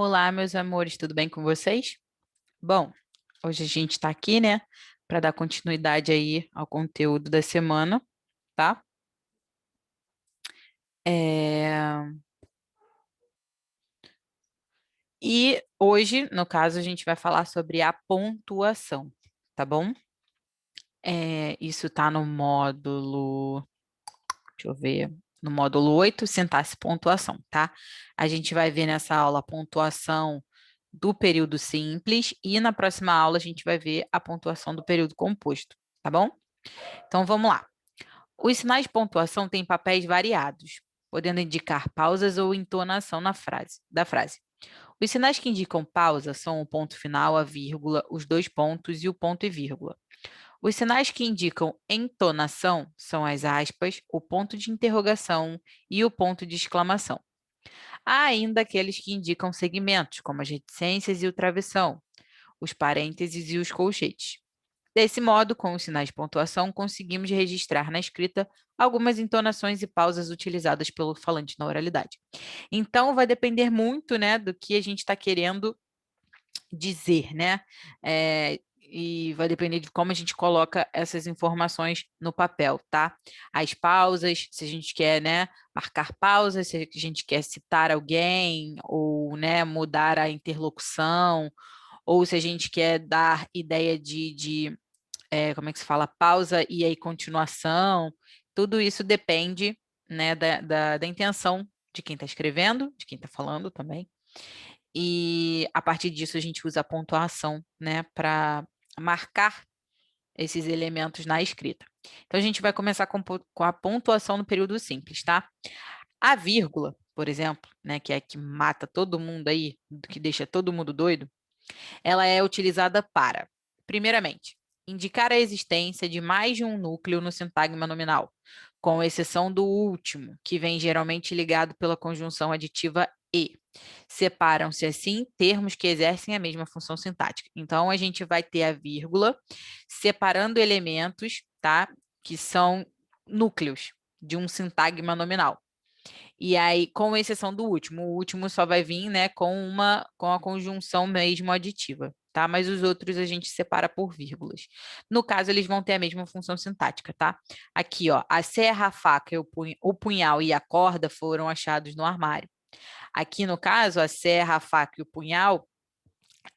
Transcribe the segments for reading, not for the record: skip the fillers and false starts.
Olá, meus amores, tudo bem com vocês? Bom, hoje a gente está aqui, né, para dar continuidade aí ao conteúdo da semana, tá? É, E hoje, no caso, a gente vai falar sobre a pontuação, tá bom? Isso está no módulo, deixa eu ver, no módulo 8, sintaxe e pontuação, tá? A gente vai ver nessa aula a pontuação do período simples e na próxima aula a gente vai ver a pontuação do período composto, tá bom? Então vamos lá. Os sinais de pontuação têm papéis variados, podendo indicar pausas ou entonação da frase. Os sinais que indicam pausa são o ponto final, a vírgula, os dois pontos e o ponto e vírgula. Os sinais que indicam entonação são as aspas, o ponto de interrogação e o ponto de exclamação. Há ainda aqueles que indicam segmentos, como as reticências e o travessão, os parênteses e os colchetes. Desse modo, com os sinais de pontuação, conseguimos registrar na escrita algumas entonações e pausas utilizadas pelo falante na oralidade. Então, vai depender muito, né, do que a gente está querendo dizer, né? E vai depender de como a gente coloca essas informações no papel, tá? As pausas, se a gente quer, né, marcar pausas, se a gente quer citar alguém, ou, né, mudar a interlocução, ou se a gente quer dar ideia de como é que se fala, pausa e aí continuação, tudo isso depende, né, da intenção de quem está escrevendo, de quem está falando também, e a partir disso a gente usa a pontuação, né, para marcar esses elementos na escrita. Então a gente vai começar com a pontuação no período simples, tá? A vírgula, por exemplo, né, que é a que mata todo mundo aí, que deixa todo mundo doido, ela é utilizada para, primeiramente, indicar a existência de mais de um núcleo no sintagma nominal, com exceção do último, que vem geralmente ligado pela conjunção aditiva e. Separam-se, assim, termos que exercem a mesma função sintática. Então, a gente vai ter a vírgula separando elementos, tá? Que são núcleos de um sintagma nominal. E aí, com exceção do último, o último só vai vir, né, com a conjunção mesmo aditiva, tá? Mas os outros a gente separa por vírgulas. No caso, eles vão ter a mesma função sintática, tá? Aqui, ó, a serra, a faca, o punhal e a corda foram achados no armário. Aqui, no caso, a serra, a faca e o punhal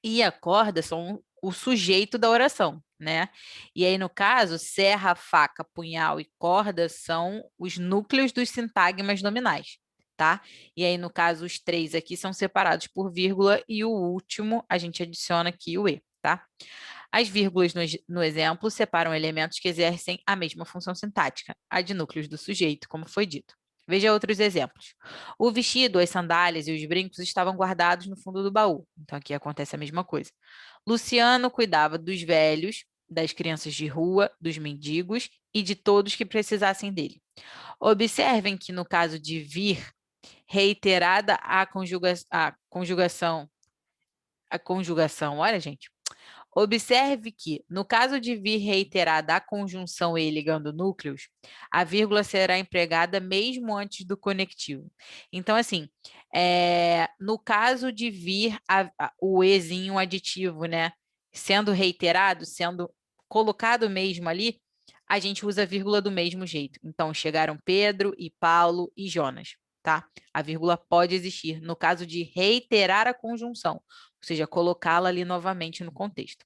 e a corda são o sujeito da oração, né? E aí, no caso, serra, faca, punhal e corda são os núcleos dos sintagmas nominais, tá? E aí, no caso, os três aqui são separados por vírgula e o último a gente adiciona aqui o E, tá? As vírgulas no exemplo separam elementos que exercem a mesma função sintática, a de núcleos do sujeito, como foi dito. Veja outros exemplos. O vestido, as sandálias e os brincos estavam guardados no fundo do baú. Então, aqui acontece a mesma coisa. Luciano cuidava dos velhos, das crianças de rua, dos mendigos e de todos que precisassem dele. Observem que, no caso de vir, reiterada a conjugação, olha, gente, observe que, no caso de vir reiterada a conjunção e ligando núcleos, a vírgula será empregada mesmo antes do conectivo. Então, assim, no caso de vir o ezinho aditivo, né, sendo reiterado, sendo colocado mesmo ali, a gente usa a vírgula do mesmo jeito. Então, chegaram Pedro e Paulo e Jonas, tá? A vírgula pode existir no caso de reiterar a conjunção, ou seja, colocá-la ali novamente no contexto.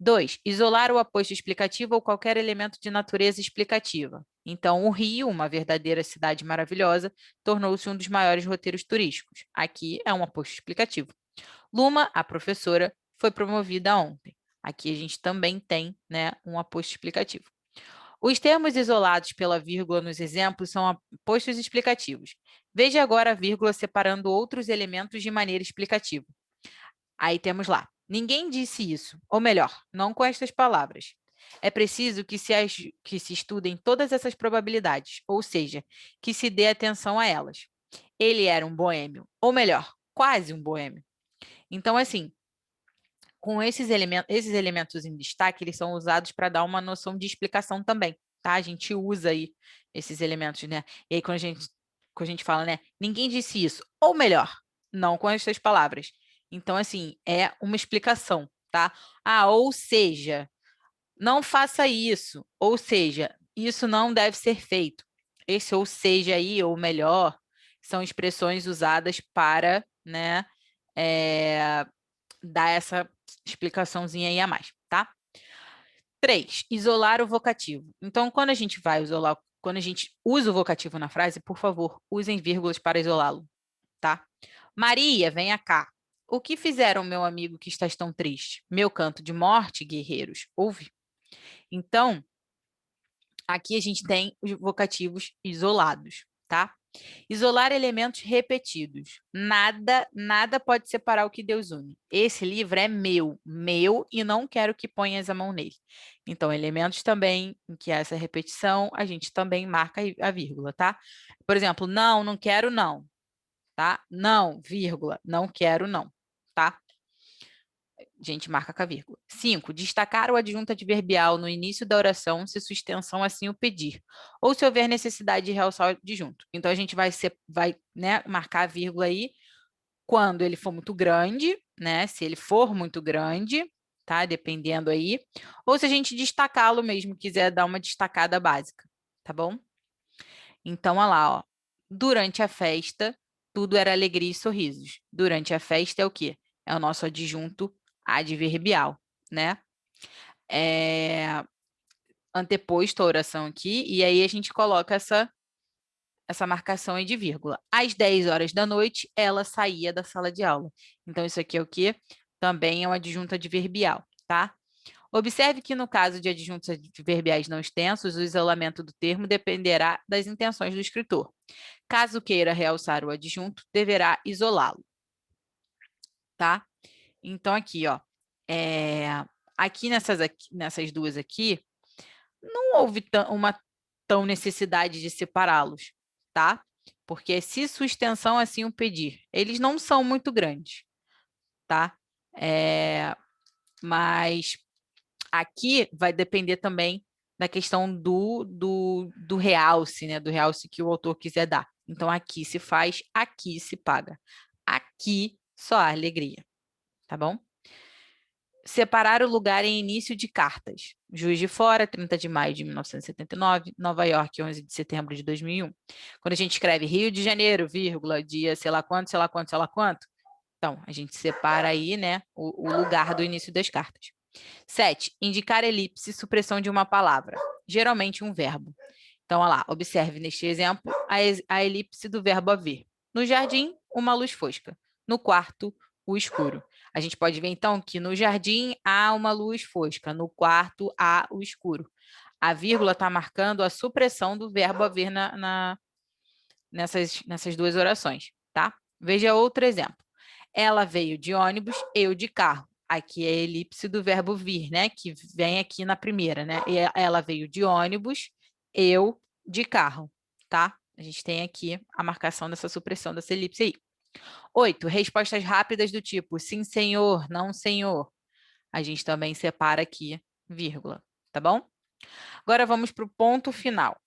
2. Isolar o aposto explicativo ou qualquer elemento de natureza explicativa. Então, o Rio, uma verdadeira cidade maravilhosa, tornou-se um dos maiores roteiros turísticos. Aqui é um aposto explicativo. Luma, a professora, foi promovida ontem. Aqui a gente também tem, né, um aposto explicativo. Os termos isolados pela vírgula nos exemplos são apostos explicativos. Veja agora a vírgula separando outros elementos de maneira explicativa. Aí temos lá. Ninguém disse isso, ou melhor, não com estas palavras. É preciso que se estudem todas essas probabilidades, ou seja, que se dê atenção a elas. Ele era um boêmio, ou melhor, quase um boêmio. Então, assim, com esses elementos em destaque, eles são usados para dar uma noção de explicação também, tá? A gente usa aí esses elementos, né? E aí, quando a gente fala, né? Ninguém disse isso, ou melhor, não com estas palavras. Então, assim, é uma explicação, tá? Ah, ou seja, não faça isso, ou seja, isso não deve ser feito. Esse ou seja aí, ou melhor, são expressões usadas para, né, dar essa explicaçãozinha aí a mais, tá? 3, isolar o vocativo. Então, quando a gente vai isolar, quando a gente usa o vocativo na frase, por favor, usem vírgulas para isolá-lo, tá? Maria, venha cá. O que fizeram, meu amigo, que estás tão triste? Meu canto de morte, guerreiros, ouve? Então, aqui a gente tem os vocativos isolados, tá? Isolar elementos repetidos. Nada pode separar o que Deus une. Esse livro é meu, e não quero que ponhas a mão nele. Então, elementos também em que há essa repetição, a gente também marca a vírgula, tá? Por exemplo, não quero, não, tá? Não, vírgula, não quero, não, tá? A gente marca com a vírgula. 5. Destacar o adjunto adverbial no início da oração, se sua extensão assim o pedir, ou se houver necessidade de realçar o adjunto. Então, a gente vai né, marcar a vírgula aí quando ele for muito grande, né? Se ele for muito grande, tá? Dependendo aí. Ou se a gente destacá-lo mesmo, quiser dar uma destacada básica, tá bom? Então, olha lá, ó. Durante a festa, tudo era alegria e sorrisos. Durante a festa é o quê? É o nosso adjunto adverbial, né? Anteposto a oração aqui, e aí a gente coloca essa marcação aí de vírgula. Às 10 horas da noite, ela saía da sala de aula. Então, isso aqui é o quê? Também é um adjunto adverbial, tá? Observe que no caso de adjuntos adverbiais não extensos, o isolamento do termo dependerá das intenções do escritor. Caso queira realçar o adjunto, deverá isolá-lo, tá? Então, aqui, ó, aqui nessas duas aqui, não houve uma tão necessidade de separá-los, tá? Porque se sua extensão assim o pedir, eles não são muito grandes, tá? Mas aqui vai depender também da questão do realce, né? Do realce que o autor quiser dar. Então, aqui se faz, aqui se paga. Aqui só há alegria, tá bom? Separar o lugar em início de cartas. Juiz de Fora, 30 de maio de 1979, Nova York, 11 de setembro de 2001. Quando a gente escreve Rio de Janeiro, vírgula, dia sei lá quanto, sei lá quanto, sei lá quanto, então, a gente separa aí, né, o lugar do início das cartas. 7. Indicar elipse, supressão de uma palavra, geralmente um verbo. Então, olha lá, observe neste exemplo a elipse do verbo haver. No jardim, uma luz fosca. No quarto, o escuro. A gente pode ver, então, que no jardim há uma luz fosca, no quarto há o escuro. A vírgula está marcando a supressão do verbo haver nessas duas orações, tá? Veja outro exemplo. Ela veio de ônibus, eu de carro. Aqui é a elipse do verbo vir, né? Que vem aqui na primeira, né? E ela veio de ônibus, eu de carro, tá? A gente tem aqui a marcação dessa supressão dessa elipse aí. 8. Respostas rápidas do tipo sim, senhor, não, senhor. A gente também separa aqui, vírgula, tá bom? Agora vamos para o ponto final.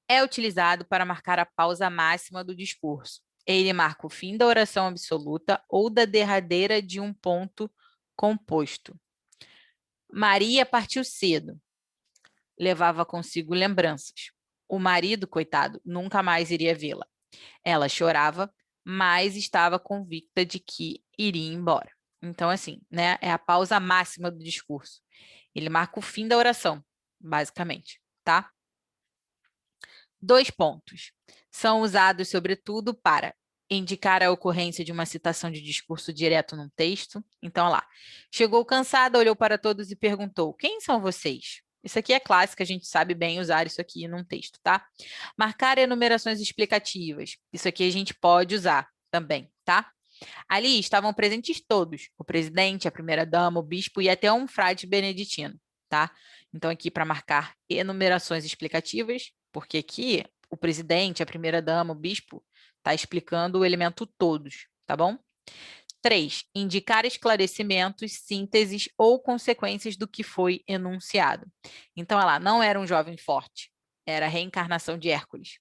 É utilizado para marcar a pausa máxima do discurso. Ele marca o fim da oração absoluta ou da derradeira de um ponto composto. Maria partiu cedo. Levava consigo lembranças. O marido, coitado, nunca mais iria vê-la. Ela chorava, mas estava convicta de que iria embora. Então, assim, né, é a pausa máxima do discurso. Ele marca o fim da oração, basicamente, tá? 2 pontos. São usados, sobretudo, para indicar a ocorrência de uma citação de discurso direto num texto. Então, lá. Chegou cansada, olhou para todos e perguntou: quem são vocês? Isso aqui é clássico, a gente sabe bem usar isso aqui num texto, tá? Marcar enumerações explicativas. Isso aqui a gente pode usar também, tá? Ali estavam presentes todos: o presidente, a primeira-dama, o bispo e até um frade beneditino, tá? Então, aqui para marcar enumerações explicativas, porque aqui o presidente, a primeira-dama, o bispo, está explicando o elemento todos, tá bom? 3. Indicar esclarecimentos, sínteses ou consequências do que foi enunciado. Então, ela não era um jovem forte, era a reencarnação de Hércules.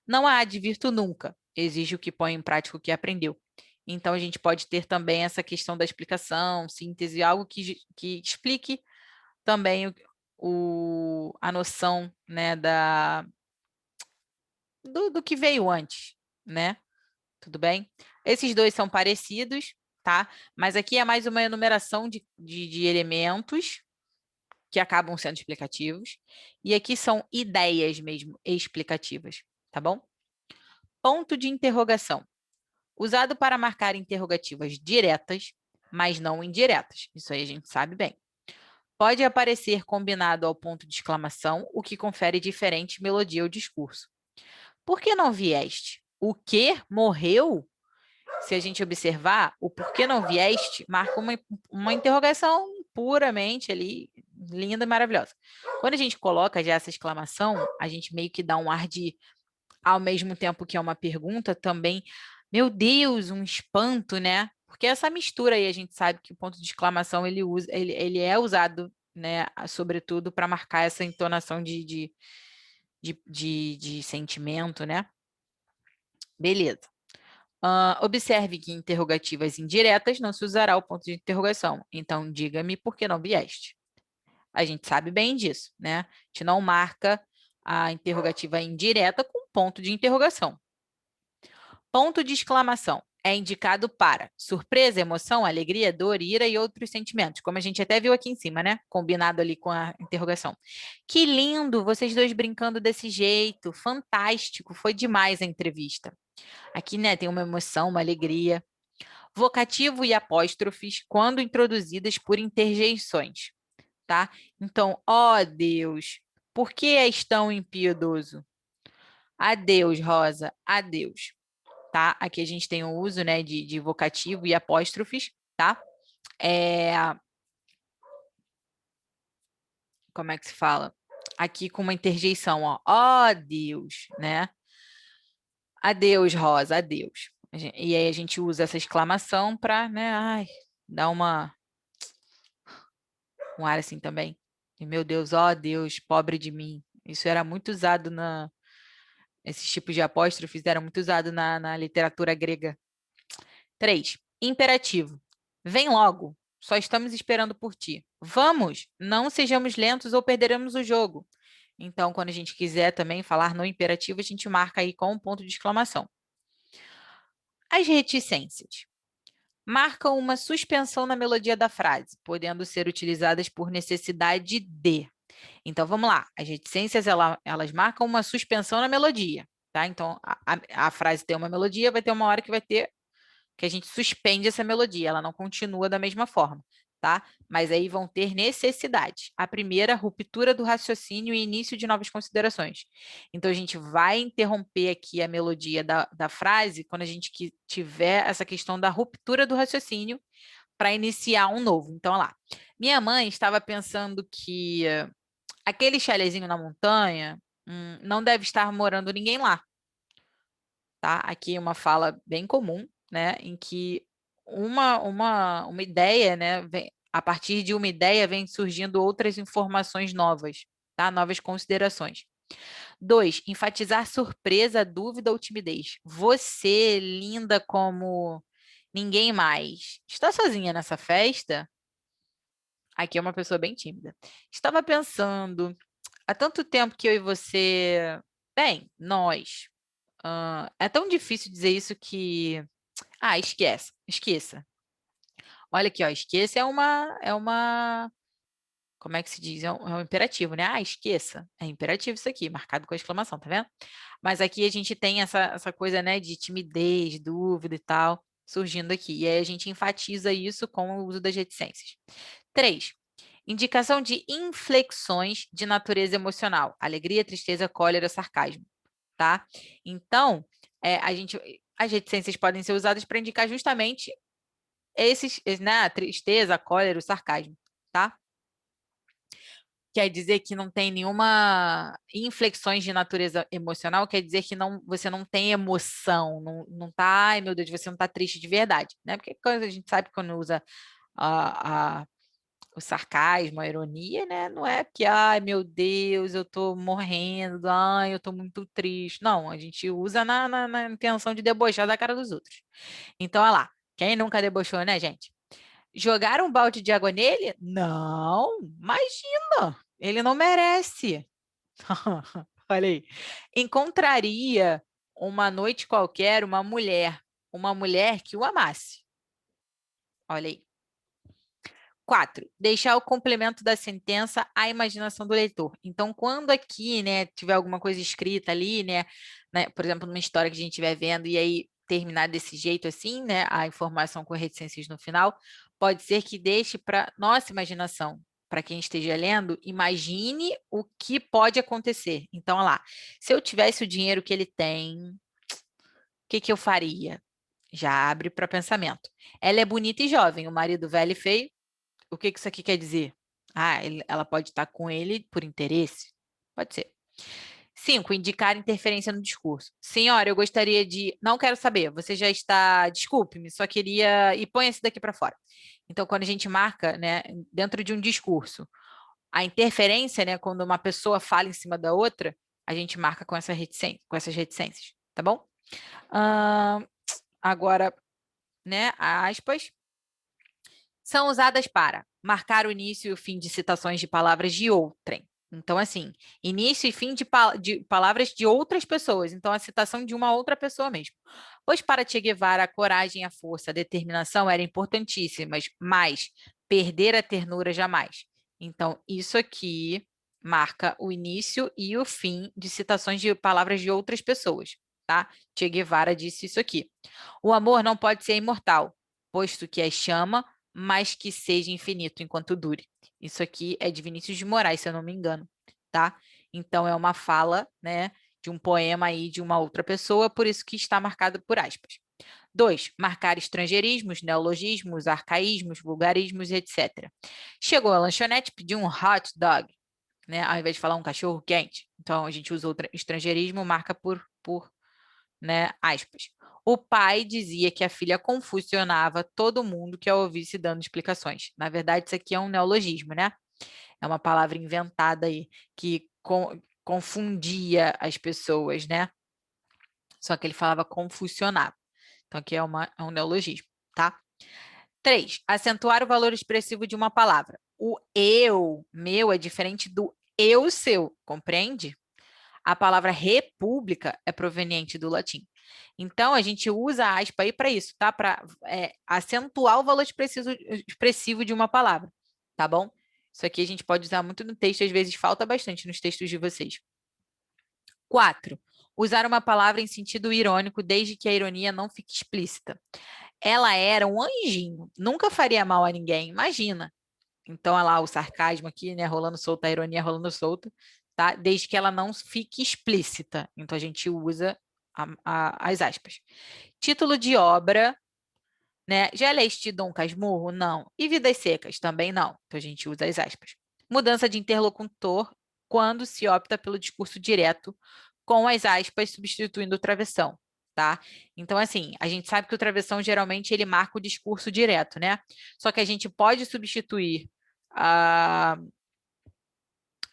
Não a advirto nunca, exige o que põe em prática o que aprendeu. Então, a gente pode ter também essa questão da explicação, síntese, algo que explique também a noção, né, do que veio antes, né? Tudo bem? Esses dois são parecidos, tá? Mas aqui é mais uma enumeração de elementos que acabam sendo explicativos. E aqui são ideias mesmo explicativas, tá bom? Ponto de interrogação. Usado para marcar interrogativas diretas, mas não indiretas. Isso aí a gente sabe bem. Pode aparecer combinado ao ponto de exclamação, o que confere diferente melodia ao discurso. Por que não vieste? O que? Morreu? Se a gente observar, o por que não vieste marca uma interrogação puramente ali, linda e maravilhosa. Quando a gente coloca já essa exclamação, a gente meio que dá um ar de, ao mesmo tempo que é uma pergunta, também, meu Deus, um espanto, né? Porque essa mistura aí, a gente sabe que o ponto de exclamação ele é usado, né, sobretudo para marcar essa entonação de sentimento, né? Beleza. Observe que em interrogativas indiretas não se usará o ponto de interrogação. Então, diga-me por que não vieste. A gente sabe bem disso, né? A gente não marca a interrogativa indireta com ponto de interrogação. Ponto de exclamação é indicado para surpresa, emoção, alegria, dor, ira e outros sentimentos, como a gente até viu aqui em cima, né? Combinado ali com a interrogação. Que lindo, vocês dois brincando desse jeito, fantástico, foi demais a entrevista. Aqui, né, tem uma emoção, uma alegria. Vocativo e apóstrofes quando introduzidas por interjeições, tá? Então, ó Deus, por que és tão impiedoso? Adeus, Rosa, adeus, tá? Aqui a gente tem o uso, né, de vocativo e apóstrofes, tá? Como é que se fala? Aqui com uma interjeição, ó Deus, né? Adeus, Rosa, adeus. E aí a gente usa essa exclamação para, né, ai, dar um ar assim também. E, meu Deus, ó Deus, pobre de mim. Isso era muito usado esses tipos de apóstrofes eram muito usados na literatura grega. 3. Imperativo. Vem logo, só estamos esperando por ti. Vamos, não sejamos lentos ou perderemos o jogo. Então, quando a gente quiser também falar no imperativo, a gente marca aí com um ponto de exclamação. As reticências marcam uma suspensão na melodia da frase, podendo ser utilizadas por necessidade de. Então, vamos lá. As reticências, elas marcam uma suspensão na melodia, tá? Então, a frase tem uma melodia, vai ter uma hora que a gente suspende essa melodia, ela não continua da mesma forma, tá? Mas aí vão ter necessidades. A primeira, ruptura do raciocínio e início de novas considerações. Então, a gente vai interromper aqui a melodia da frase quando a gente tiver essa questão da ruptura do raciocínio para iniciar um novo. Então, olha lá. Minha mãe estava pensando que aquele chalezinho na montanha, não deve estar morando ninguém lá, tá? Aqui é uma fala bem comum, né? Em que uma ideia, né? A partir de uma ideia vem surgindo outras informações novas, tá? Novas considerações. 2, enfatizar surpresa, dúvida ou timidez. Você, linda como ninguém mais, está sozinha nessa festa? Aqui é uma pessoa bem tímida. Estava pensando, há tanto tempo que eu e você. Bem, nós. É tão difícil dizer isso que. Ah, esquece, esqueça. Olha aqui, ó, esqueça é uma. Como é que se diz? É um imperativo, né? Ah, esqueça. É imperativo isso aqui, marcado com a exclamação, tá vendo? Mas aqui a gente tem essa coisa, né, de timidez, dúvida e tal, surgindo aqui. E aí a gente enfatiza isso com o uso das reticências. 3. Indicação de inflexões de natureza emocional: alegria, tristeza, cólera, sarcasmo, tá? Então, as reticências podem ser usadas para indicar justamente né, a tristeza, a cólera, o sarcasmo, tá? Quer dizer que não tem nenhuma inflexões de natureza emocional, quer dizer que você não tem emoção, não tá, ai meu Deus, você não tá triste de verdade, né? Porque a gente sabe que quando usa a o sarcasmo, a ironia, né? Não é que, ai, meu Deus, eu tô morrendo, ai, eu tô muito triste. Não, a gente usa na intenção de debochar da cara dos outros. Então, olha lá, quem nunca debochou, né, gente? Jogar um balde de água nele? Não, imagina, ele não merece. Olha aí. Encontraria uma noite qualquer uma mulher que o amasse. Olha aí. 4. Deixar o complemento da sentença à imaginação do leitor. Então, quando aqui, né, tiver alguma coisa escrita ali, né, por exemplo, numa história que a gente estiver vendo e aí terminar desse jeito assim, né, a informação com reticências no final, pode ser que deixe para nossa imaginação, para quem esteja lendo, imagine o que pode acontecer. Então, olha lá, se eu tivesse o dinheiro que ele tem, o que que eu faria? Já abre para pensamento. Ela é bonita e jovem, o marido velho e feio, o que que isso aqui quer dizer? Ah, ela pode estar com ele por interesse? Pode ser. 5. Indicar interferência no discurso. Senhora, eu gostaria de. Não quero saber, você já está. Desculpe-me, só queria. E põe esse daqui para fora. Então, quando a gente marca, né, dentro de um discurso, a interferência, né, quando uma pessoa fala em cima da outra, a gente marca com, com essas reticências, tá bom? Agora, né, aspas são usadas para marcar o início e o fim de citações de palavras de outrem. Então, assim, início e fim de palavras de outras pessoas. Então, a citação de uma outra pessoa mesmo. Pois para Che Guevara, a coragem, a força, a determinação eram importantíssimas, mas perder a ternura jamais. Então, isso aqui marca o início e o fim de citações de palavras de outras pessoas, tá? Che Guevara disse isso aqui. O amor não pode ser imortal, posto que as chama, mas que seja infinito enquanto dure. Isso aqui é de Vinícius de Moraes, se eu não me engano, tá? Então é uma fala, né, de um poema aí de uma outra pessoa, por isso que está marcado por aspas. 2. Marcar estrangeirismos, neologismos, arcaísmos, vulgarismos, etc. Chegou a lanchonete, pediu um hot dog, né, ao invés de falar um cachorro quente. Então a gente usa o estrangeirismo, marca por né, aspas. O pai dizia que a filha confusionava todo mundo que a ouvisse dando explicações. Na verdade, isso aqui é um neologismo, né? É uma palavra inventada aí que confundia as pessoas, né? Só que ele falava confusionava. Então, aqui é um neologismo, tá? 3. Acentuar o valor expressivo de uma palavra. O eu, meu, é diferente do eu, seu, compreende? A palavra república é proveniente do latim. Então, a gente usa a aspa aí para isso, tá? Para acentuar o valor expressivo de uma palavra, tá bom? Isso aqui a gente pode usar muito no texto, às vezes falta bastante nos textos de vocês. 4. Usar uma palavra em sentido irônico, desde que a ironia não fique explícita. Ela era um anjinho, nunca faria mal a ninguém, imagina. Então, olha lá o sarcasmo aqui, né? Rolando solta, a ironia rolando solta, tá? Desde que ela não fique explícita. Então, a gente usa as aspas. Título de obra, né? Já leste Dom Casmurro? Não. E Vidas Secas? Também não. Então, a gente usa as aspas. Mudança de interlocutor quando se opta pelo discurso direto com as aspas substituindo o travessão, tá? Então, assim, a gente sabe que o travessão geralmente ele marca o discurso direto, né? Só que a gente pode substituir a...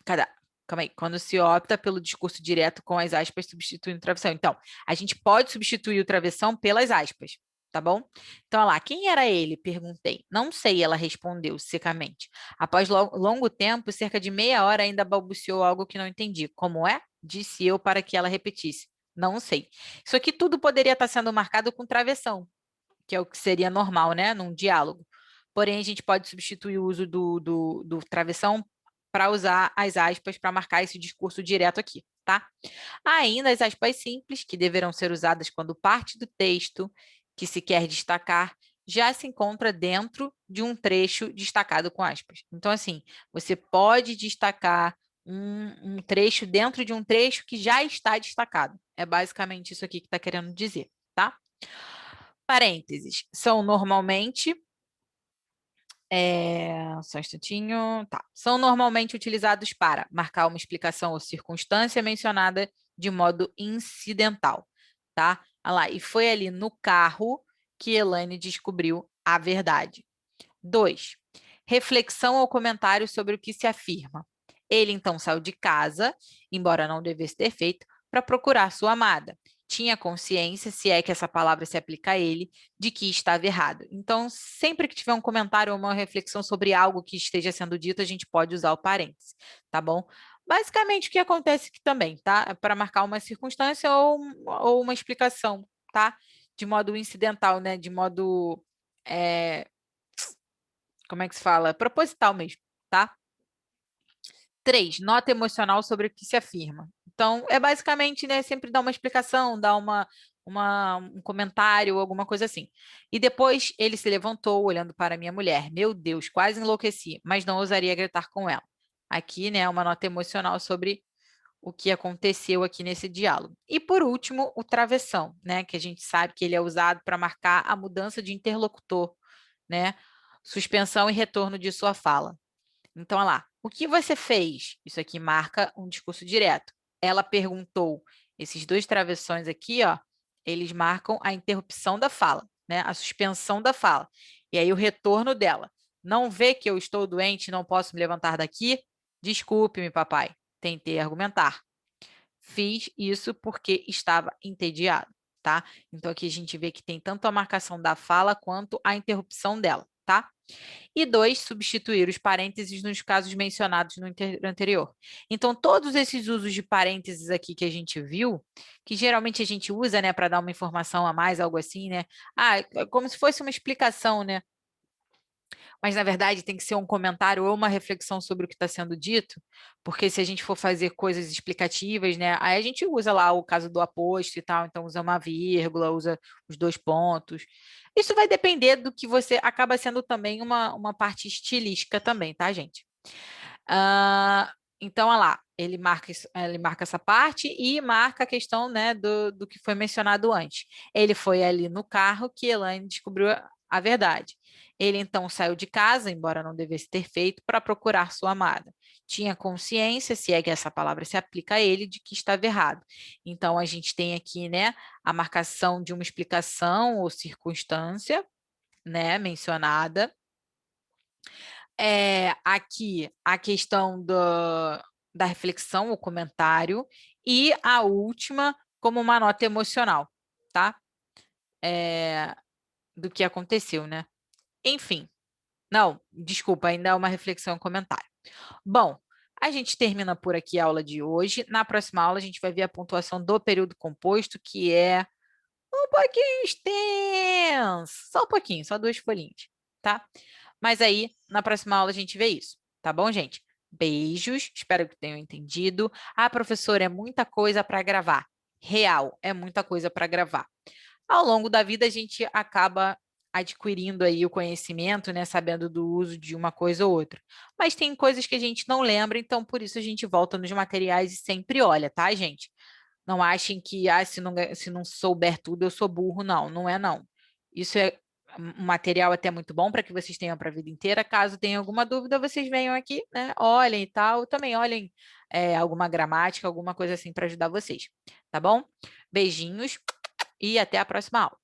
Calma aí. Quando se opta pelo discurso direto com as aspas substituindo o travessão. Então, a gente pode substituir o travessão pelas aspas, tá bom? Então, olha lá, quem era ele? Perguntei. Não sei, ela respondeu secamente. Após longo tempo, cerca de meia hora, ainda balbuciou algo que não entendi. Como é? Disse eu para que ela repetisse. Não sei. Isso aqui tudo poderia estar sendo marcado com travessão, que é o que seria normal, né? Num diálogo. Porém, a gente pode substituir o uso do travessão para usar as aspas para marcar esse discurso direto aqui, tá? Ainda as aspas simples, que deverão ser usadas quando parte do texto que se quer destacar já se encontra dentro de um trecho destacado com aspas. Então, assim, você pode destacar um trecho dentro de um trecho que já está destacado. É basicamente isso aqui que está querendo dizer, tá? Parênteses, são normalmente só um instantinho. Tá. São normalmente utilizados para marcar uma explicação ou circunstância mencionada de modo incidental, tá? Olha lá, e foi ali no carro que Elaine descobriu a verdade. 2. reflexão ou comentário sobre o que se afirma. Ele então saiu de casa, embora não devesse ter feito, para procurar sua amada. Tinha consciência, se é que essa palavra se aplica a ele, de que estava errado. Então, sempre que tiver um comentário ou uma reflexão sobre algo que esteja sendo dito, a gente pode usar o parêntese, tá bom? Basicamente, o que acontece aqui também, tá? Para marcar uma circunstância ou uma explicação, tá? De modo incidental, né? De modo, como é que se fala? Proposital mesmo, tá? 3, nota emocional sobre o que se afirma. Então, é basicamente, né, sempre dar uma explicação, dar um comentário, alguma coisa assim. E depois ele se levantou, olhando para minha mulher. Meu Deus, quase enlouqueci, mas não ousaria gritar com ela. Aqui, né, uma nota emocional sobre o que aconteceu aqui nesse diálogo. E por último, o travessão, né, que a gente sabe que ele é usado para marcar a mudança de interlocutor, né, suspensão e retorno de sua fala. Então, olha lá, o que você fez? Isso aqui marca um discurso direto. Ela perguntou. Esses dois travessões aqui, ó, eles marcam a interrupção da fala, né? A suspensão da fala. E aí o retorno dela. Não vê que eu estou doente e não posso me levantar daqui? Desculpe-me, papai. Tentei argumentar. Fiz isso porque estava entediado, tá? Então aqui a gente vê que tem tanto a marcação da fala quanto a interrupção dela, tá? E 2, substituir os parênteses nos casos mencionados no anterior. Então, todos esses usos de parênteses aqui que a gente viu, que geralmente a gente usa, né, para dar uma informação a mais, algo assim, né? Ah, é como se fosse uma explicação, né? Mas, na verdade, tem que ser um comentário ou uma reflexão sobre o que está sendo dito, porque se a gente for fazer coisas explicativas, né, aí a gente usa lá o caso do aposto e tal, então usa uma vírgula, usa os 2 pontos. Isso vai depender do que você acaba sendo também uma parte estilística também, tá, gente? Então, olha lá, ele marca essa parte e marca a questão, né, do que foi mencionado antes. Ele foi ali no carro que Elaine descobriu a verdade. Ele então saiu de casa, embora não devesse ter feito, para procurar sua amada. Tinha consciência, se é que essa palavra se aplica a ele, de que estava errado. Então, a gente tem aqui, né, a marcação de uma explicação ou circunstância, né, mencionada. Aqui a questão da reflexão, o comentário, e a última como uma nota emocional, tá? Do que aconteceu, né? Enfim, não, desculpa, ainda é uma reflexão e comentário. Bom, a gente termina por aqui a aula de hoje. Na próxima aula, a gente vai ver a pontuação do período composto, que é um pouquinho extenso, só um pouquinho, só 2 folhinhas, tá? Mas aí, na próxima aula, a gente vê isso, tá bom, gente? Beijos, espero que tenham entendido. Ah, professor, é muita coisa para gravar. Real, é muita coisa para gravar. Ao longo da vida, a gente acaba adquirindo aí o conhecimento, né, sabendo do uso de uma coisa ou outra. Mas tem coisas que a gente não lembra, então por isso a gente volta nos materiais e sempre olha, tá, gente? Não achem que se não souber tudo, eu sou burro. Não, não é não. Isso é um material até muito bom para que vocês tenham para a vida inteira. Caso tenham alguma dúvida, vocês venham aqui, né? Olhem e tal. Também olhem alguma gramática, alguma coisa assim para ajudar vocês. Tá bom? Beijinhos e até a próxima aula.